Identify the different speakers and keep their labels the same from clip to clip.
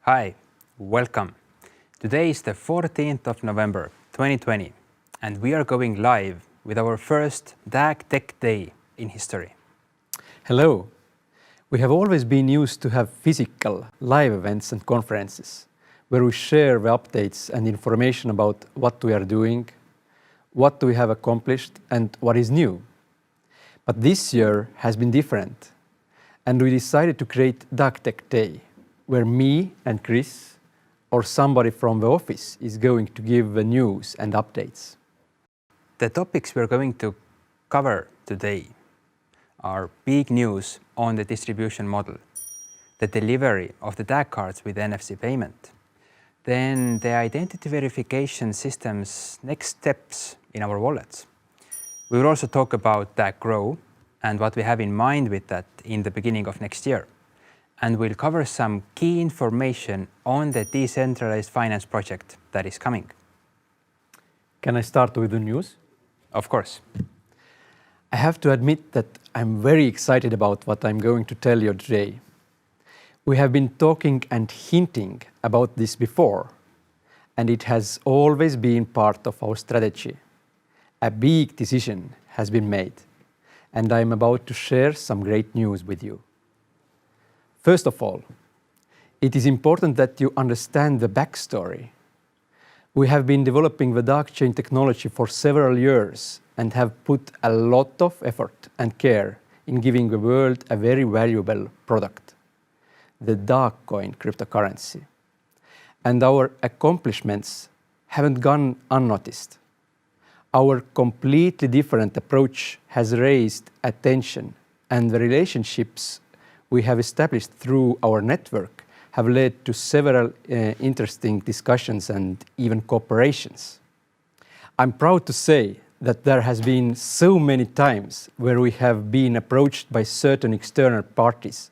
Speaker 1: Hi, welcome. Today is the 14th of November 2020 and we are going live with our first DAG Tech Day in history.
Speaker 2: Hello. We have always been used to have physical live events and conferences where we share the updates and information about what we are doing, what we have accomplished and what is new. But this year has been different and we decided to create DAG Tech Day, where me and Chris or somebody from the office is going to give the news and updates.
Speaker 1: The topics we're going to cover today are big news on the distribution model, the delivery of the DAG cards with NFC payment, then the identity verification system's next steps in our wallets. We will also talk about DAG Grow and what we have in mind with that in the beginning of next year. And we'll cover some key information on the decentralized finance project that is coming.
Speaker 2: Can I start with the news?
Speaker 1: Of course.
Speaker 2: I have to admit that I'm very excited about what I'm going to tell you today. We have been talking and hinting about this before, and it has always been part of our strategy. A big decision has been made, and I'm about to share some great news with you. First of all, it is important that you understand the backstory. We have been developing the blockchain technology for several years and have put a lot of effort and care in giving the world a very valuable product, the Dagcoin cryptocurrency. And our accomplishments haven't gone unnoticed. Our completely different approach has raised attention, and the relationships we have established through our network have led to several interesting discussions and even cooperations. I'm proud to say that there has been so many times where we have been approached by certain external parties,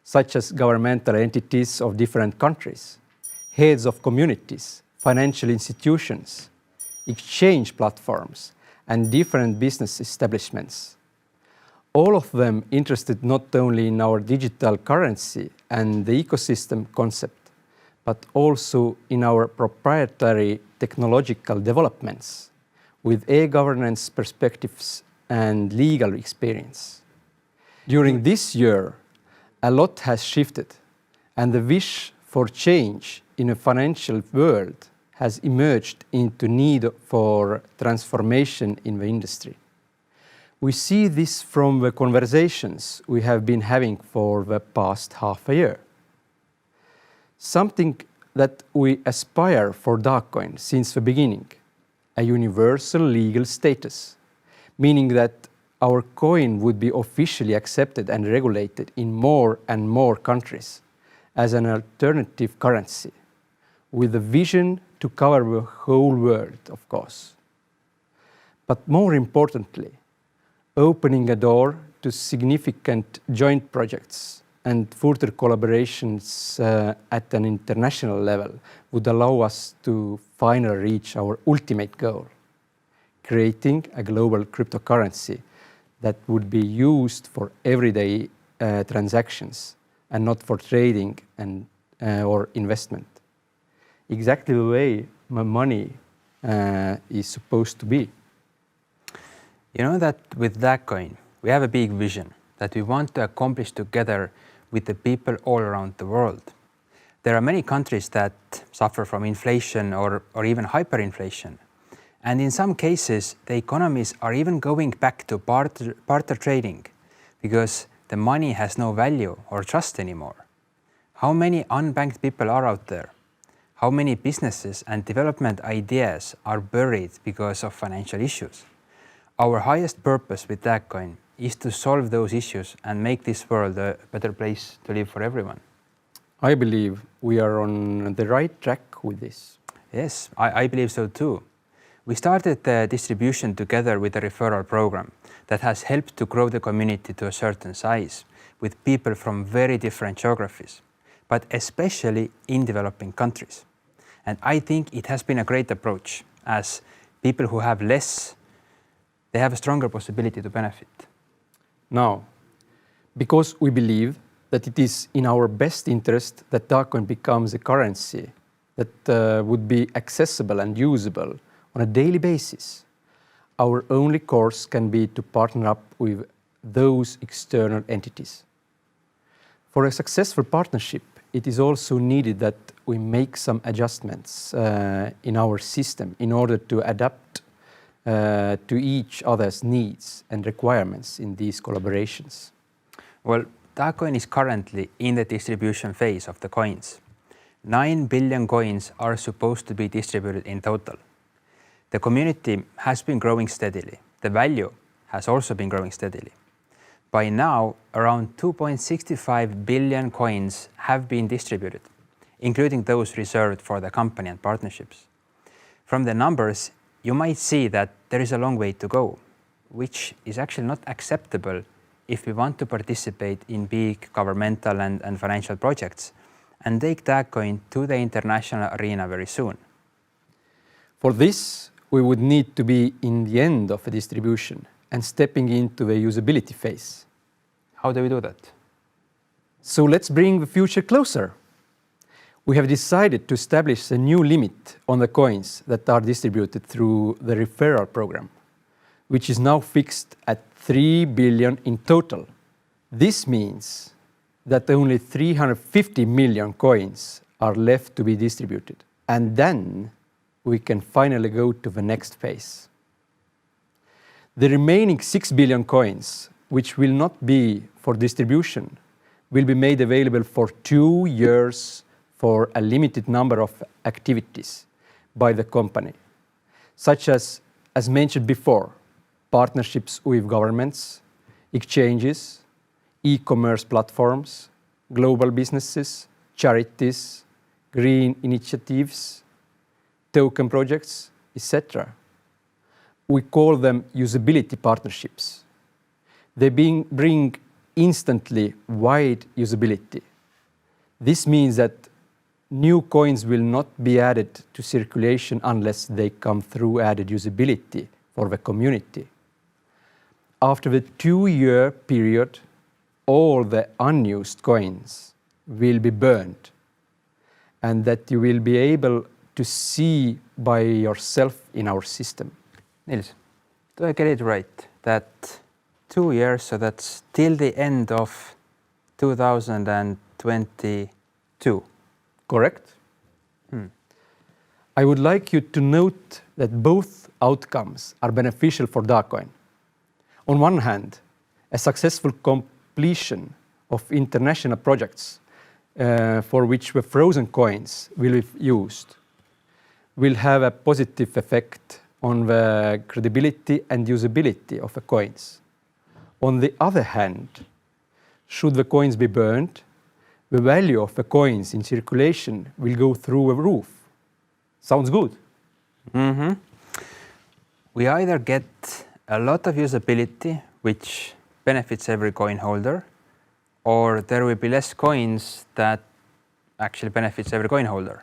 Speaker 2: such as governmental entities of different countries, heads of communities, financial institutions, exchange platforms, and different business establishments. All of them interested not only in our digital currency and the ecosystem concept, but also in our proprietary technological developments with e-governance perspectives and legal experience. During this year, a lot has shifted, and the wish for change in a financial world has emerged into need for transformation in the industry. We see this from the conversations we have been having for the past half a year. Something that we aspire for Dagcoin since the beginning, a universal legal status, meaning that our coin would be officially accepted and regulated in more and more countries as an alternative currency, with a vision to cover the whole world, of course. But more importantly, opening a door to significant joint projects and further collaborations at an international level would allow us to finally reach our ultimate goal, creating a global cryptocurrency that would be used for everyday transactions and not for trading and or investment. Exactly the way my money is supposed to be.
Speaker 1: You know that with Dagcoin, we have a big vision that we want to accomplish together with the people all around the world. There are many countries that suffer from inflation or even hyperinflation. And in some cases, the economies are even going back to barter trading because the money has no value or trust anymore. How many unbanked people are out there? How many businesses and development ideas are buried because of financial issues? Our highest purpose with Dagcoin is to solve those issues and make this world a better place to live for everyone.
Speaker 2: I believe we are on the right track with this.
Speaker 1: Yes, I believe so too. We started the distribution together with a referral program that has helped to grow the community to a certain size with people from very different geographies, but especially in developing countries. And I think it has been a great approach as people who have less, they have a stronger possibility to benefit.
Speaker 2: Now, because we believe that it is in our best interest that Dagcoin becomes a currency that would be accessible and usable on a daily basis. Our only course can be to partner up with those external entities. For a successful partnership, it is also needed that we make some adjustments in our system in order to adapt to each other's needs and requirements in these collaborations.
Speaker 1: Well, Dagcoin is currently in the distribution phase of the coins. 9 billion coins are supposed to be distributed in total. The community has been growing steadily. The value has also been growing steadily. By now, around 2.65 billion coins have been distributed, including those reserved for the company and partnerships. From the numbers, you might see that there is a long way to go, which is actually not acceptable if we want to participate in big governmental and financial projects and take Dagcoin to the international arena very soon.
Speaker 2: For this, we would need to be in the end of a distribution and stepping into the usability phase.
Speaker 1: How do we do that?
Speaker 2: So let's bring the future closer. We have decided to establish a new limit on the coins that are distributed through the referral program, which is now fixed at 3 billion in total. This means that only 350 million coins are left to be distributed. And then we can finally go to the next phase. The remaining 6 billion coins, which will not be for distribution, will be made available for 2 years for a limited number of activities by the company, such as mentioned before, partnerships with governments, exchanges, e-commerce platforms, global businesses, charities, green initiatives, token projects, etc. We call them usability partnerships. They bring instantly wide usability. This means that new coins will not be added to circulation unless they come through added usability for the community. After the 2-year period, all the unused coins will be burned, and that you will be able to see by yourself in our system.
Speaker 1: Nils, do I get it right that 2 years, so that's till the end of 2022?
Speaker 2: Correct? I would like you to note that both outcomes are beneficial for Dagcoin. On one hand, a successful completion of international projects for which the frozen coins will be used will have a positive effect on the credibility and usability of the coins. On the other hand, should the coins be burned, the value of the coins in circulation will go through the roof. Sounds good?
Speaker 1: We either get a lot of usability, which benefits every coin holder, or there will be less coins that actually benefits every coin holder.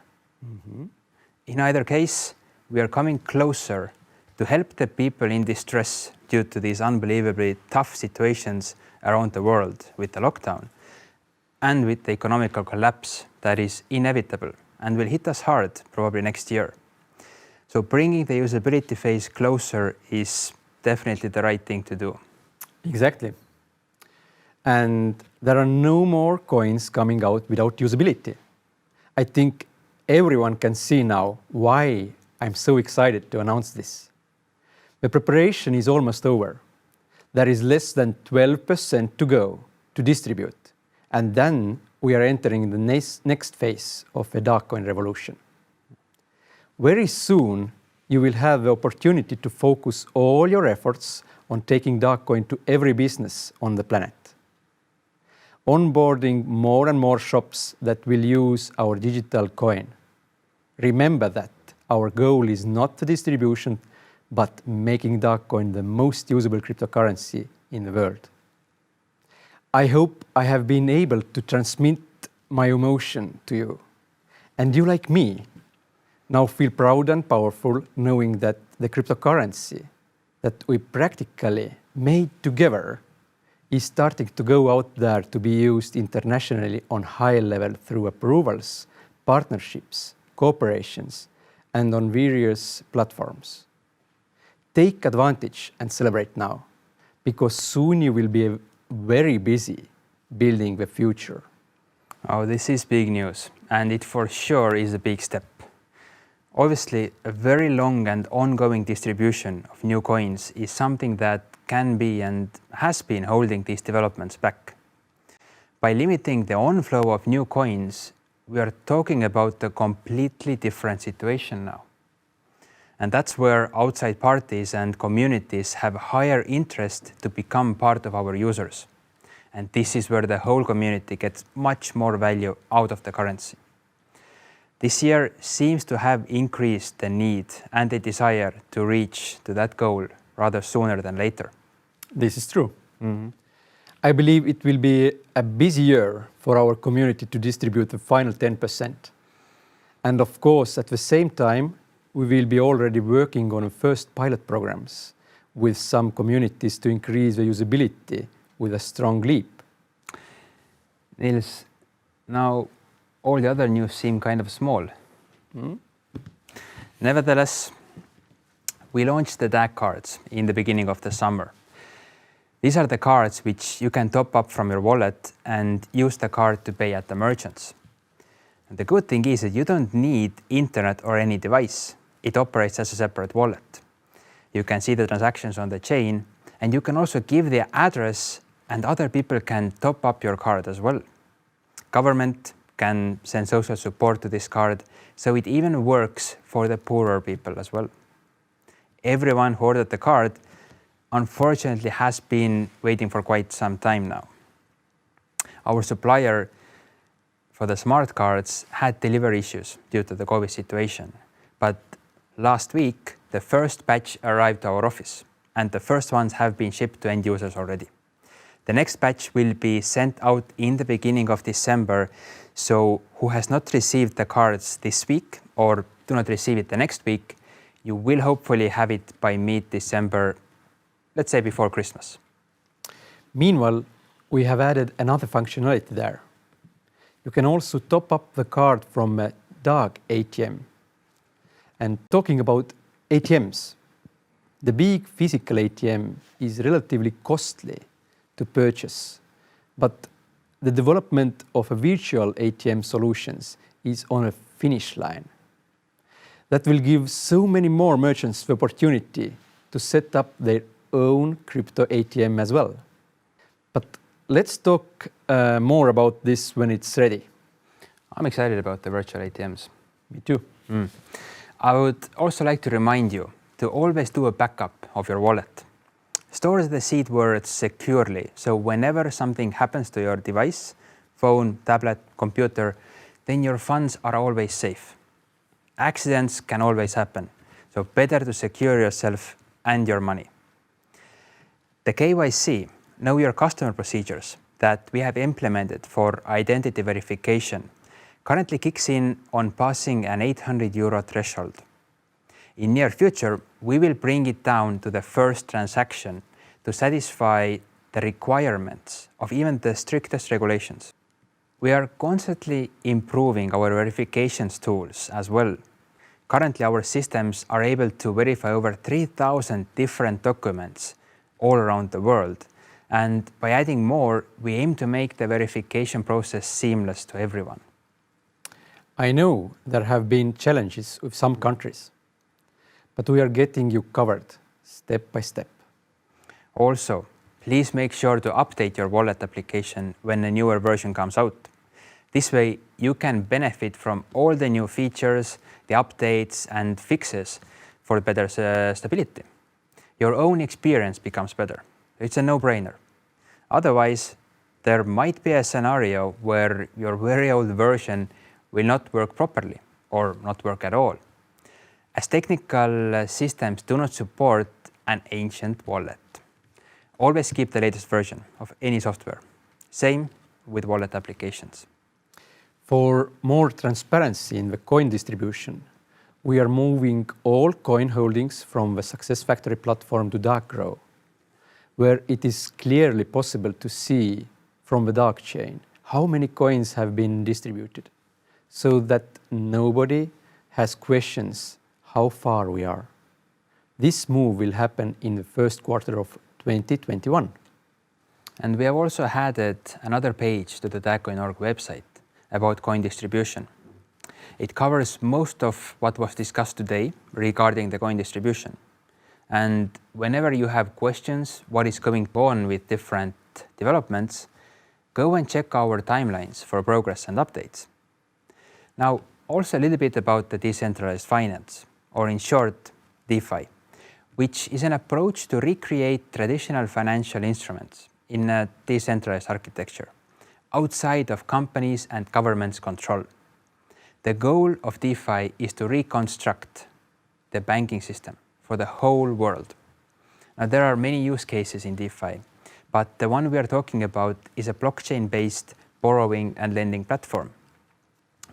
Speaker 1: In either case, we are coming closer to help the people in distress due to these unbelievably tough situations around the world with the lockdown and with the economical collapse that is inevitable and will hit us hard probably next year. So bringing the usability phase closer is definitely the right thing to do.
Speaker 2: Exactly. And there are no more coins coming out without usability. I think everyone can see now why I'm so excited to announce this. The preparation is almost over. There is less than 12% to go to distribute, and then we are entering the next phase of the Dagcoin revolution. Very soon, you will have the opportunity to focus all your efforts on taking Dagcoin to every business on the planet. Onboarding more and more shops that will use our digital coin. Remember that our goal is not the distribution, but making Dagcoin the most usable cryptocurrency in the world. I hope I have been able to transmit my emotion to you. And you, like me, now feel proud and powerful knowing that the cryptocurrency that we practically made together is starting to go out there to be used internationally on high level through approvals, partnerships, cooperations, and on various platforms. Take advantage and celebrate now, because soon you will be very busy building the future.
Speaker 1: Oh, this is big news, and it for sure is a big step. Obviously, a very long and ongoing distribution of new coins is something that can be and has been holding these developments back. By limiting the on-flow of new coins, we are talking about a completely different situation now. And that's where outside parties and communities have higher interest to become part of our users. And this is where the whole community gets much more value out of the currency. This year seems to have increased the need and the desire to reach to that goal rather sooner than later.
Speaker 2: This is true. I believe it will be a busy year for our community to distribute the final 10%. And of course, at the same time, we will be already working on first pilot programs with some communities to increase the usability with a strong leap.
Speaker 1: Niels, now all the other news seem kind of small. Nevertheless, we launched the DAG cards in the beginning of the summer. These are the cards which you can top up from your wallet and use the card to pay at the merchants. And the good thing is that you don't need internet or any device. It operates as a separate wallet. You can see the transactions on the chain, and you can also give the address, and other people can top up your card as well. Government can send social support to this card, so it even works for the poorer people as well. Everyone who ordered the card unfortunately has been waiting for quite some time now. Our supplier for the smart cards had delivery issues due to the COVID situation, but last week the first batch arrived to our office, and the first ones have been shipped to end users already. The next batch will be sent out in the beginning of December, so who has not received the cards this week or do not receive it the next week, you will hopefully have it by mid-December, let's say before Christmas.
Speaker 2: Meanwhile, we have added another functionality there. You can also top up the card from a Dag ATM. And talking about ATMs, the big physical ATM is relatively costly to purchase, but the development of a virtual ATM solutions is on a finish line. That will give so many more merchants the opportunity to set up their own crypto ATM as well. But let's talk more about this when it's ready.
Speaker 1: I'm excited about the virtual ATMs.
Speaker 2: Me too.
Speaker 1: I would also like to remind you to always do a backup of your wallet. Store the seed words securely, so whenever something happens to your device, phone, tablet, computer, then your funds are always safe. Accidents can always happen, so better to secure yourself and your money. The KYC, Know Your Customer procedures, that we have implemented for identity verification currently kicks in on passing an €800 threshold. In near future, we will bring it down to the first transaction to satisfy the requirements of even the strictest regulations. We are constantly improving our verifications tools as well. Currently, our systems are able to verify over 3,000 different documents all around the world. And by adding more, we aim to make the verification process seamless to everyone.
Speaker 2: I know there have been challenges with some countries, but we are getting you covered step by step.
Speaker 1: Also, please make sure to update your wallet application when a newer version comes out. This way, you can benefit from all the new features, the updates and fixes for better stability. Your own experience becomes better. It's a no-brainer. Otherwise, there might be a scenario where your very old version will not work properly or not work at all, as technical systems do not support an ancient wallet. Always keep the latest version of any software. Same with wallet applications.
Speaker 2: For more transparency in the coin distribution, we are moving all coin holdings from the SuccessFactory platform to Daggrow. where it is clearly possible to see from the dark chain how many coins have been distributed, so that nobody has questions how far we are. This move will happen in the first quarter of 2021.
Speaker 1: And we have also added another page to the Dagcoin.org website about coin distribution. It covers most of what was discussed today regarding the coin distribution. And whenever you have questions, what is going on with different developments, go and check our timelines for progress and updates. Now, also a little bit about the decentralized finance, or in short, DeFi, which is an approach to recreate traditional financial instruments in a decentralized architecture, outside of companies and governments' control. The goal of DeFi is to reconstruct the banking system for the whole world. Now, there are many use cases in DeFi, but the one we are talking about is a blockchain-based borrowing and lending platform,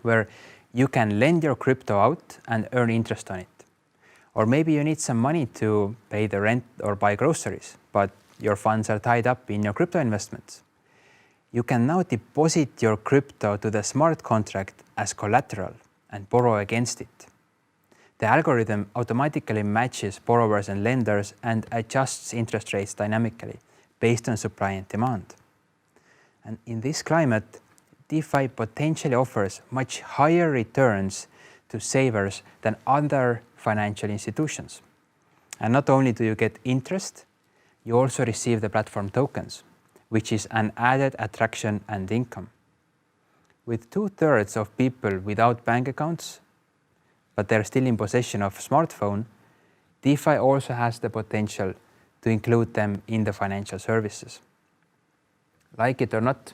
Speaker 1: where you can lend your crypto out and earn interest on it. Or maybe you need some money to pay the rent or buy groceries, but your funds are tied up in your crypto investments. You can now deposit your crypto to the smart contract as collateral and borrow against it. The algorithm automatically matches borrowers and lenders and adjusts interest rates dynamically based on supply and demand. And in this climate, DeFi potentially offers much higher returns to savers than other financial institutions. And not only do you get interest, you also receive the platform tokens, which is an added attraction and income. With 2/3 of people without bank accounts, but they're still in possession of smartphone, DeFi also has the potential to include them in the financial services. Like it or not,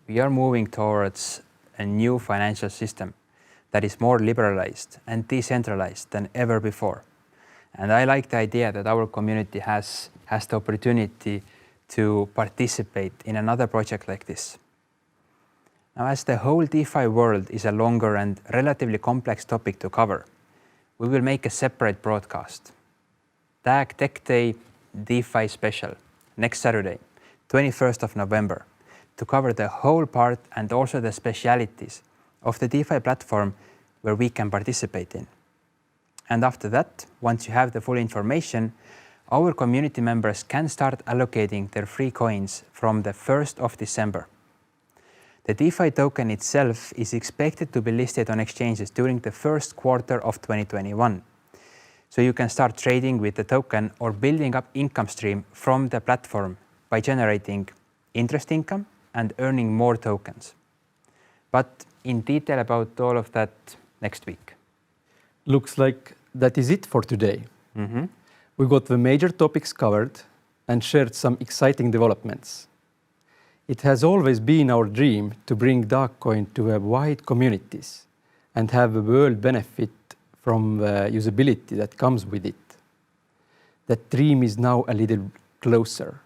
Speaker 1: we are moving towards a new financial system that is more liberalized and decentralized than ever before. And I like the idea that our community has the opportunity to participate in another project like this. Now, as the whole DeFi world is a longer and relatively complex topic to cover, we will make a separate broadcast. Dag Tech Day DeFi Special next Saturday, 21st of November, to cover the whole part and also the specialities of the DeFi platform where we can participate in. And after that, once you have the full information, our community members can start allocating their free coins from the 1st of December. The DeFi token itself is expected to be listed on exchanges during the first quarter of 2021. So you can start trading with the token or building up income stream from the platform by generating interest income and earning more tokens. But in detail about all of that next week.
Speaker 2: Looks like that is it for today. We got the major topics covered and shared some exciting developments. It has always been our dream to bring Dagcoin to a wide communities and have the world benefit from the usability that comes with it. That dream is now a little closer.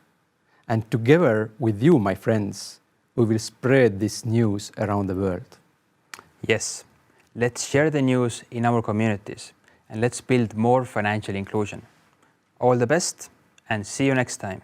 Speaker 2: And together with you, my friends, we will spread this news around the world.
Speaker 1: Yes, let's share the news in our communities and let's build more financial inclusion. All the best and see you next time.